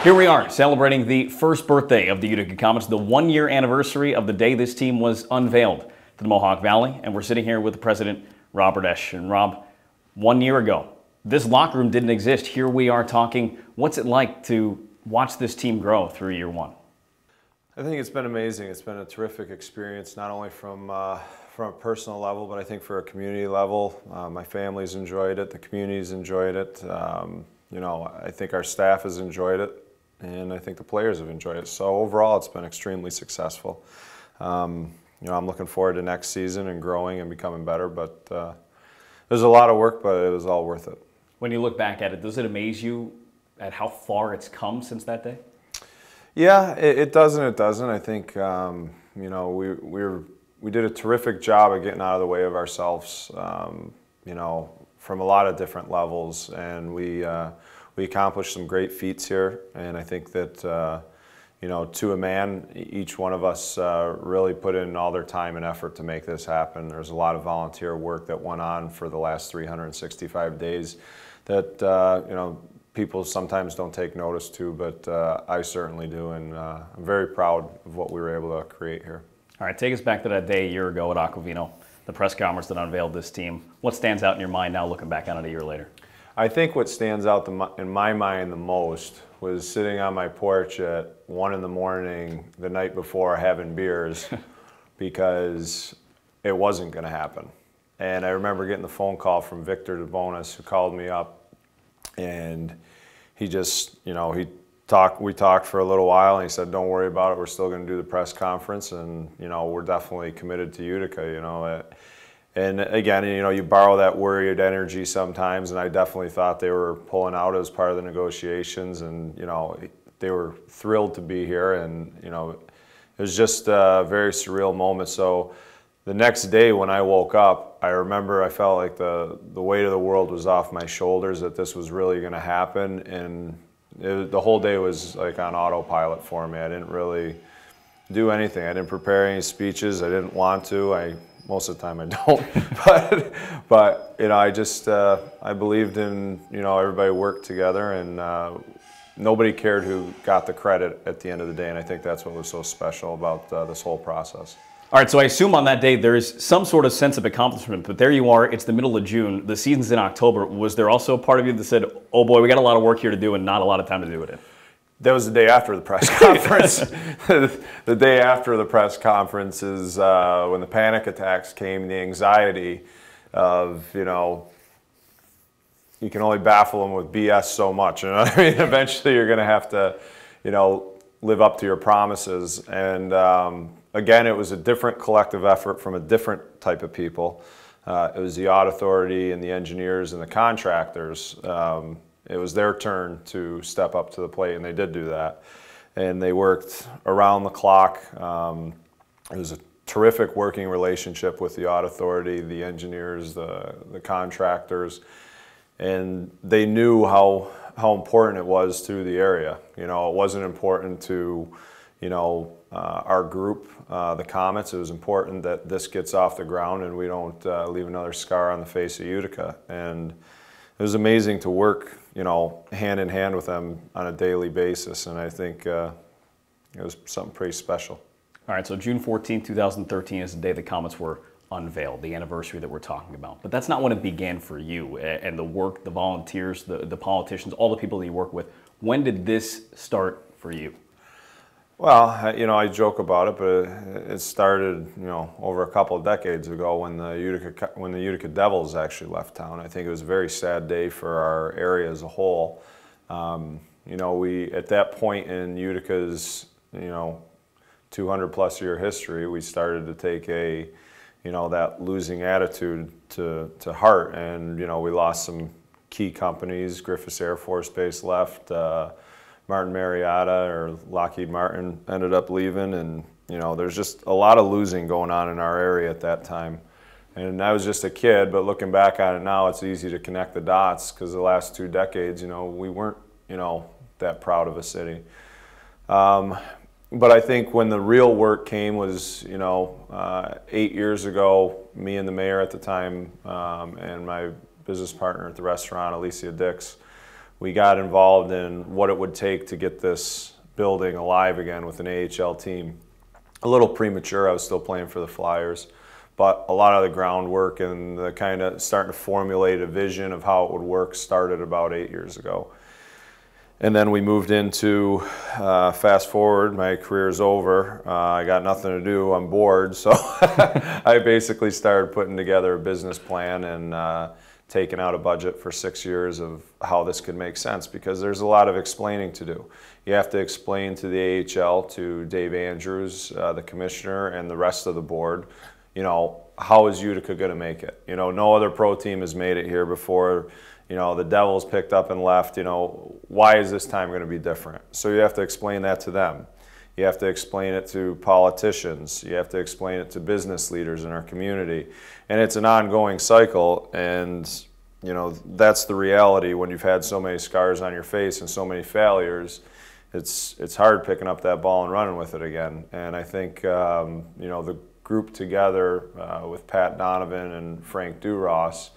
Here we are, celebrating the first birthday of the Utica Comets, the one-year anniversary of the day this team was unveiled to the Mohawk Valley, and we're sitting here with the president, Robert Esche. And Rob, 1 year ago, this locker room didn't exist. Here we are talking. What's it like to watch this team grow through year one? I think it's been amazing. It's been a terrific experience, not only from a personal level, but I think for a community level. My family's enjoyed it, the community's enjoyed it. You know, I think our staff has enjoyed it, and I think the players have enjoyed it. So overall, it's been extremely successful. You know, I'm looking forward to next season and growing and becoming better, but there's a lot of work, but it was all worth it. When you look back at it, does it amaze you at how far it's come since that day? Yeah, it does and it doesn't. I think, you know, we did a terrific job of getting out of the way of ourselves, you know, from a lot of different levels, and we accomplished some great feats here. And I think that, you know, to a man, each one of us really put in all their time and effort to make this happen. There's a lot of volunteer work that went on for the last 365 days that, you know, people sometimes don't take notice to, but I certainly do, and I'm very proud of what we were able to create here. All right, take us back to that day a year ago at Aquavino, the press conference that unveiled this team. What stands out in your mind now looking back on it a year later? I think what stands out in my mind the most was sitting on my porch at 1 in the morning the night before having beers because it wasn't going to happen. And I remember getting the phone call from Victor DeBonis, who called me up, and he just, you know, we talked for a little while, and he said, "Don't worry about it. We're still going to do the press conference, and you know, we're definitely committed to Utica." You know, and again, you know, you borrow that worried energy sometimes, and I definitely thought they were pulling out as part of the negotiations, and you know, they were thrilled to be here, and you know, it was just a very surreal moment. So the next day when I woke up, I remember I felt like the weight of the world was off my shoulders, that this was really going to happen, and the whole day was like on autopilot for me. I didn't really do anything. I didn't prepare any speeches. I didn't want to. Most of the time I don't. but you know, I just I believed in, you know, everybody worked together, and nobody cared who got the credit at the end of the day. And I think that's what was so special about this whole process. All right, so I assume on that day there's some sort of sense of accomplishment, but there you are, it's the middle of June, the season's in October. Was there also a part of you that said, oh boy, we got a lot of work here to do and not a lot of time to do it in? That was the day after the press conference. The day after the press conference is when the panic attacks came, the anxiety of, you know, you can only baffle them with BS so much. You know what I mean? Eventually you're going to have to, you know, live up to your promises. And again, it was a different collective effort from a different type of people. It was the audit authority and the engineers and the contractors. It was their turn to step up to the plate, and they did do that. And they worked around the clock. It was a terrific working relationship with the audit authority, the engineers, the contractors, and they knew how important it was to the area. You know, it wasn't important to, you know, our group, the Comets. It was important that this gets off the ground and we don't leave another scar on the face of Utica. And it was amazing to work, you know, hand in hand with them on a daily basis. And I think it was something pretty special. All right, so June 14, 2013 is the day the Comets were unveiled, the anniversary that we're talking about. But that's not when it began for you and the work, the volunteers, the politicians, all the people that you work with. When did this start for you? Well, you know, I joke about it, but it started, you know, over a couple of decades ago when the Utica Devils actually left town. I think it was a very sad day for our area as a whole. You know, at that point in Utica's, you know, 200-plus year history, we started to take you know, that losing attitude to heart, and you know, we lost some key companies. Griffiths Air Force Base left. Martin Marietta or Lockheed Martin ended up leaving, and you know, there's just a lot of losing going on in our area at that time. And I was just a kid, but looking back on it now, it's easy to connect the dots because the last 2 decades, you know, we weren't, you know, that proud of a city. But I think when the real work came was, you know, 8 years ago, me and the mayor at the time and my business partner at the restaurant, Alicia Dix, we got involved in what it would take to get this building alive again with an AHL team. A little premature, I was still playing for the Flyers, but a lot of the groundwork and the kind of starting to formulate a vision of how it would work started about 8 years ago. And then we moved into, fast forward, my career's over. I got nothing to do, I'm bored, so I basically started putting together a business plan and taking out a budget for 6 years of how this could make sense, because there's a lot of explaining to do. You have to explain to the AHL, to Dave Andrews, the commissioner, and the rest of the board, you know, how is Utica going to make it? You know, no other pro team has made it here before. You know, the Devils picked up and left. You know, why is this time going to be different? So you have to explain that to them. You have to explain it to politicians. You have to explain it to business leaders in our community. And it's an ongoing cycle. And, you know, that's the reality when you've had so many scars on your face and so many failures. It's hard picking up that ball and running with it again. And I think, you know, the group together with Pat Donovan and Frank Duross,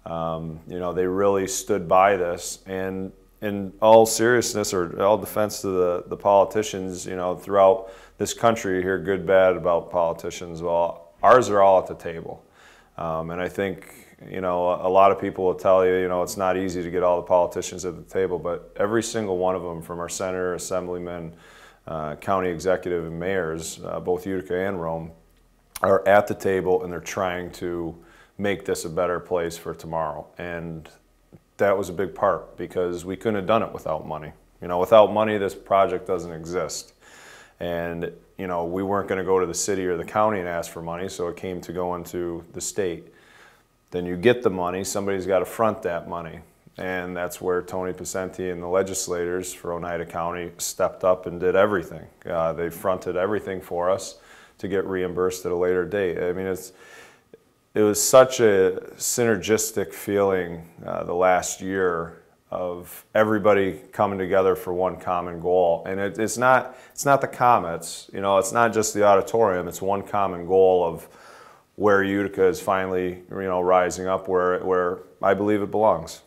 you know, they really stood by this, and in all seriousness, or all defense to the politicians, you know, throughout this country, you hear good, bad about politicians. Well, ours are all at the table. And I think, you know, a lot of people will tell you, you know, it's not easy to get all the politicians at the table, but every single one of them, from our senator, assemblyman, county executive, and mayors, both Utica and Rome, are at the table, and they're trying to make this a better place for tomorrow. And that was a big part, because we couldn't have done it without money. You know, without money, this project doesn't exist. And, you know, we weren't going to go to the city or the county and ask for money, so it came to going to the state. Then you get the money, somebody's got to front that money. And that's where Tony Pacenti and the legislators for Oneida County stepped up and did everything. They fronted everything for us to get reimbursed at a later date. I mean, it was such a synergistic feeling the last year of everybody coming together for one common goal. And it's not the Comets, you know, it's not just the auditorium, it's one common goal of where Utica is finally, you know, rising up where I believe it belongs.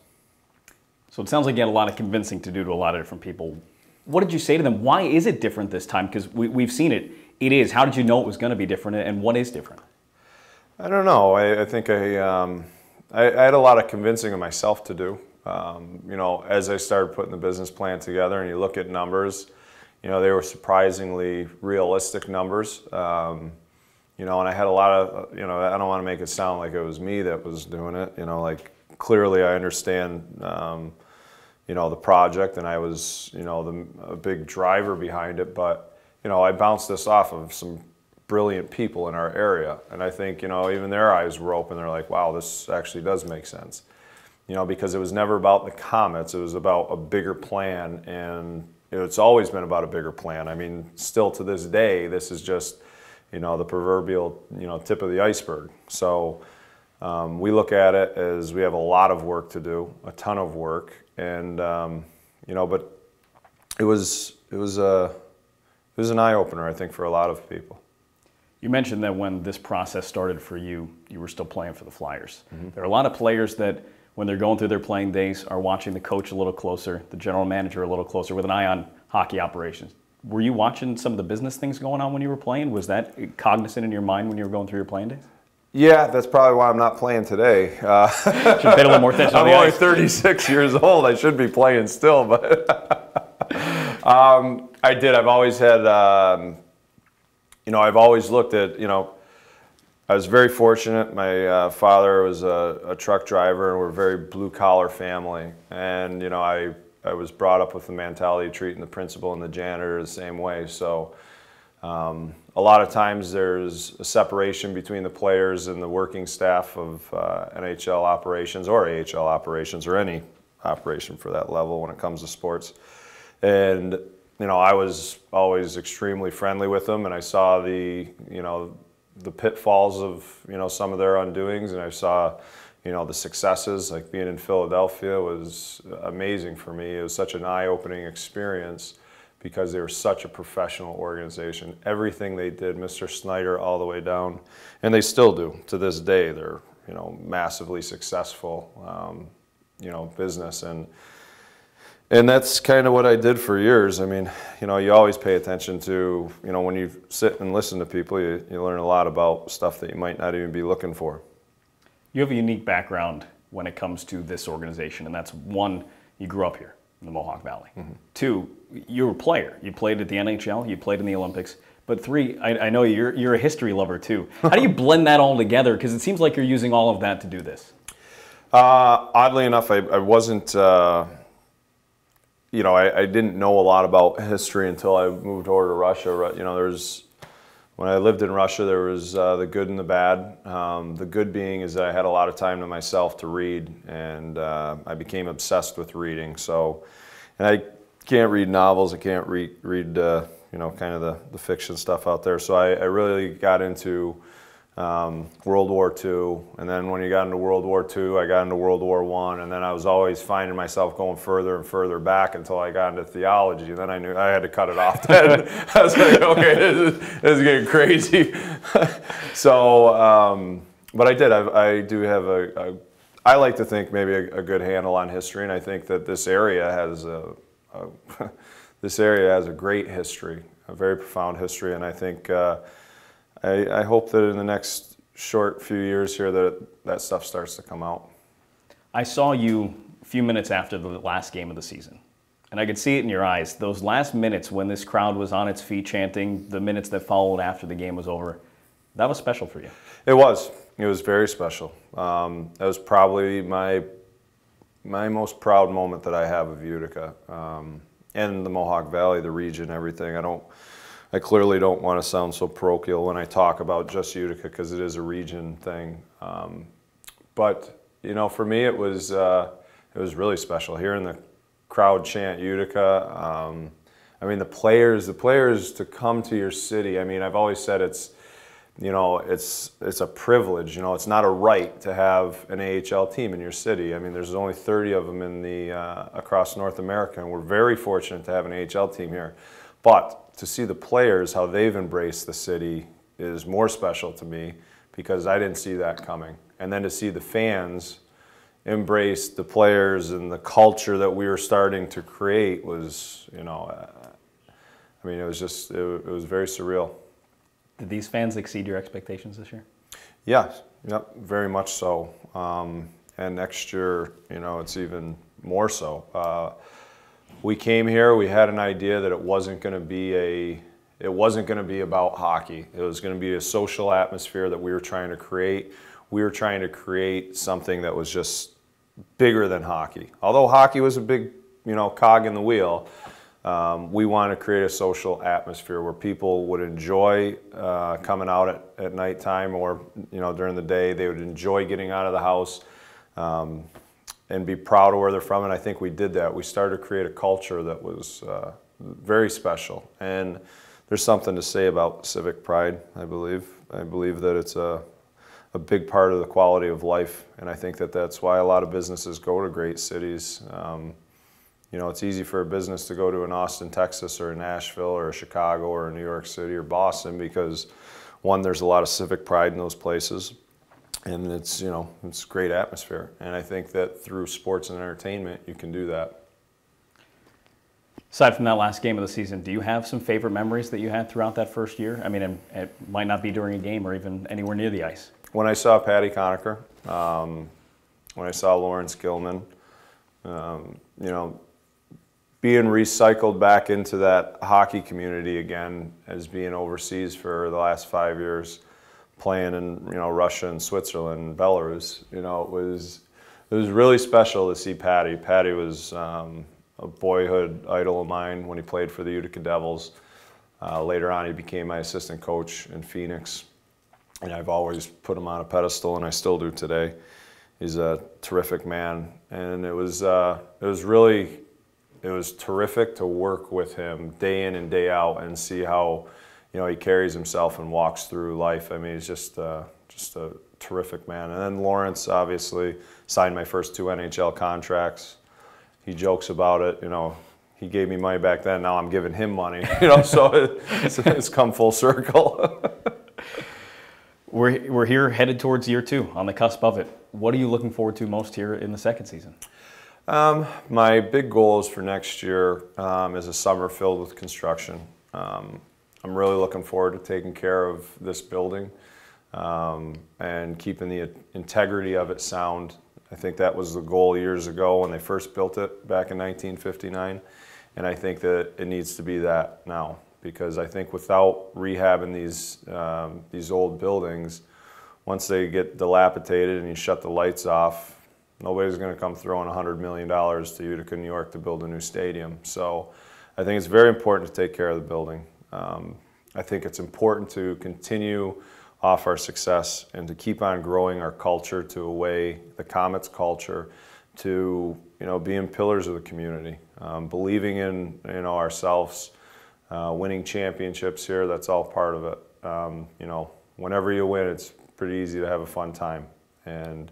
So it sounds like you had a lot of convincing to do to a lot of different people. What did you say to them? Why is it different this time? Because we've seen it. It is. How did you know it was going to be different, and what is different? I don't know. I think I had a lot of convincing of myself to do. You know, as I started putting the business plan together, and you look at numbers, you know, they were surprisingly realistic numbers. You know, and I had a lot of, you know, I don't want to make it sound like it was me that was doing it. You know, like, clearly I understand, you know, the project, and I was, you know, a big driver behind it. But, you know, I bounced this off of some brilliant people in our area, and I think, you know, even their eyes were open. They're like, wow, this actually does make sense. You know, because it was never about the Comets, it was about a bigger plan, and it's always been about a bigger plan. I mean, still to this day, this is just, you know, the proverbial, you know, tip of the iceberg. So we look at it as we have a lot of work to do, a ton of work, and you know, but it was an eye opener, I think, for a lot of people. You mentioned that when this process started for you, you were still playing for the Flyers. Mm-hmm. There are a lot of players that, when they're going through their playing days, are watching the coach a little closer, the general manager a little closer, with an eye on hockey operations. Were you watching some of the business things going on when you were playing? Was that cognizant in your mind when you were going through your playing days? Yeah, that's probably why I'm not playing today. Should pay a little more attention on the ice. I'm only 36 years old. I should be playing still, but I did. I've always had, you know, I've always looked at, you know, I was very fortunate. My father was a truck driver, and we're a very blue-collar family. And, you know, I was brought up with the mentality of treating the principal and the janitor the same way. So a lot of times there's a separation between the players and the working staff of NHL operations or AHL operations, or any operation for that level when it comes to sports. And, you know, I was always extremely friendly with them, and I saw the, you know, the pitfalls of, you know, some of their undoings, and I saw, you know, the successes. Like being in Philadelphia was amazing for me. It was such an eye-opening experience because they were such a professional organization. Everything they did, Mr. Snyder all the way down, and they still do to this day. They're, you know, massively successful, you know, business. And And that's kind of what I did for years. I mean, you know, you always pay attention to, you know, when you sit and listen to people, you learn a lot about stuff that you might not even be looking for. You have a unique background when it comes to this organization, and that's one, you grew up here in the Mohawk Valley. Mm-hmm. Two, you're a player. You played at the NHL, you played in the Olympics. But three, I know you're a history lover too. How do you blend that all together? Because it seems like you're using all of that to do this. Oddly enough, I wasn't, you know, I didn't know a lot about history until I moved over to Russia. You know, when I lived in Russia, there was the good and the bad. The good being is that I had a lot of time to myself to read, and I became obsessed with reading. So, and I can't read novels. I can't read you know, kind of the fiction stuff out there. So I really got into World War II, and then when you got into World War II, I got into World War I, and then I was always finding myself going further and further back until I got into theology, and then I knew I had to cut it off then. I was like, okay, this is getting crazy. So, but I did. I do have I like to think maybe a good handle on history, and I think that this area has this area has a great history, a very profound history, and I think I hope that in the next short few years here that stuff starts to come out. I saw you a few minutes after the last game of the season, and I could see it in your eyes. Those last minutes when this crowd was on its feet chanting, the minutes that followed after the game was over, that was special for you. It was. It was very special. That was probably my most proud moment that I have of Utica. And the Mohawk Valley, the region, everything. I clearly don't want to sound so parochial when I talk about just Utica because it is a region thing. But you know, for me, it was really special hearing the crowd chant Utica. I mean, the players to come to your city. I mean, I've always said it's a privilege. You know, it's not a right to have an AHL team in your city. I mean, there's only 30 of them in across North America, and we're very fortunate to have an AHL team here. But to see the players, how they've embraced the city, is more special to me because I didn't see that coming. And then to see the fans embrace the players and the culture that we were starting to create was, you know, I mean, it was just, it was very surreal. Did these fans exceed your expectations this year? Yes, yep, very much so. And next year, you know, it's even more so. We came here, we had an idea that it wasn't going to be about hockey. It was going to be a social atmosphere that we were trying to create. We were trying to create something that was just bigger than hockey. Although hockey was a big, you know, cog in the wheel, we want to create a social atmosphere where people would enjoy coming out at nighttime, or, you know, during the day. They would enjoy getting out of the house and be proud of where they're from. And I think we did that. We started to create a culture that was very special. And there's something to say about civic pride, I believe. I believe that it's a big part of the quality of life. And I think that that's why a lot of businesses go to great cities. You know, it's easy for a business to go to an Austin, Texas, or a Nashville, or a Chicago, or a New York City, or Boston, because one, there's a lot of civic pride in those places, and it's, you know, it's a great atmosphere. And I think that through sports and entertainment, you can do that. Aside from that last game of the season, do you have some favorite memories that you had throughout that first year? I mean, it might not be during a game or even anywhere near the ice. When I saw Patty Conacher, when I saw Lawrence Gilman, you know, being recycled back into that hockey community again as being overseas for the last 5 years, playing in, you know, Russia and Switzerland and Belarus, you know, it was really special to see Patty. Patty was a boyhood idol of mine when he played for the Utica Devils. Later on, he became my assistant coach in Phoenix, and I've always put him on a pedestal, and I still do today. He's a terrific man, and it was terrific to work with him day in and day out and see how, you know, he carries himself and walks through life. I mean, he's just a terrific man. And then Lawrence obviously signed my first 2 NHL contracts. He jokes about it, you know, he gave me money back then, now I'm giving him money, you know, so it's come full circle. We're here headed towards year 2, on the cusp of it. What are you looking forward to most here in the second season? My big goals for next year is a summer filled with construction. I'm really looking forward to taking care of this building and keeping the integrity of it sound. I think that was the goal years ago when they first built it back in 1959, and I think that it needs to be that now, because I think without rehabbing these old buildings, once they get dilapidated and you shut the lights off, nobody's going to come throwing $100 million to Utica, New York to build a new stadium. So I think it's very important to take care of the building. I think it's important to continue off our success and to keep on growing our culture to a way, the Comets culture, to being pillars of the community, believing in ourselves, winning championships here. That's all part of it. Whenever you win, it's pretty easy to have a fun time, and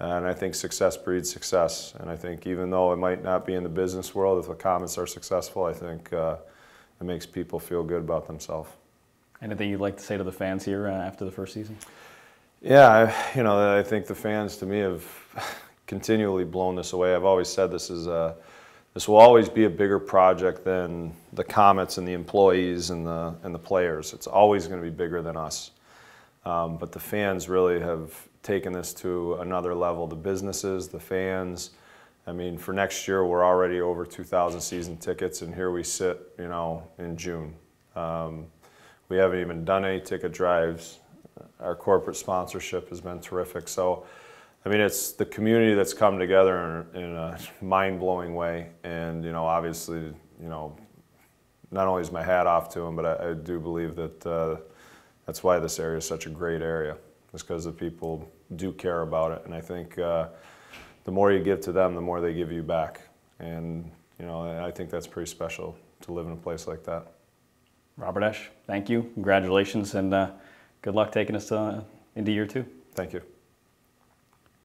I think success breeds success. And I think even though it might not be in the business world, if the Comets are successful, I think it makes people feel good about themselves. Anything you'd like to say to the fans here after the first season? Yeah, I think the fans, to me, have continually blown this away. I've always said this will always be a bigger project than the Comets and the employees and the players. It's always going to be bigger than us. But the fans really have taken this to another level. The businesses, the fans. I mean, for next year, we're already over 2,000 season tickets, and here we sit, in June. We haven't even done any ticket drives. Our corporate sponsorship has been terrific. So, I mean, it's the community that's come together in a mind-blowing way. And, obviously, not only is my hat off to them, but I do believe that that's why this area is such a great area, is because the people do care about it. And I think the more you give to them, the more they give you back. And, I think that's pretty special to live in a place like that. Robert Esche, thank you. Congratulations, and good luck taking us into year 2. Thank you.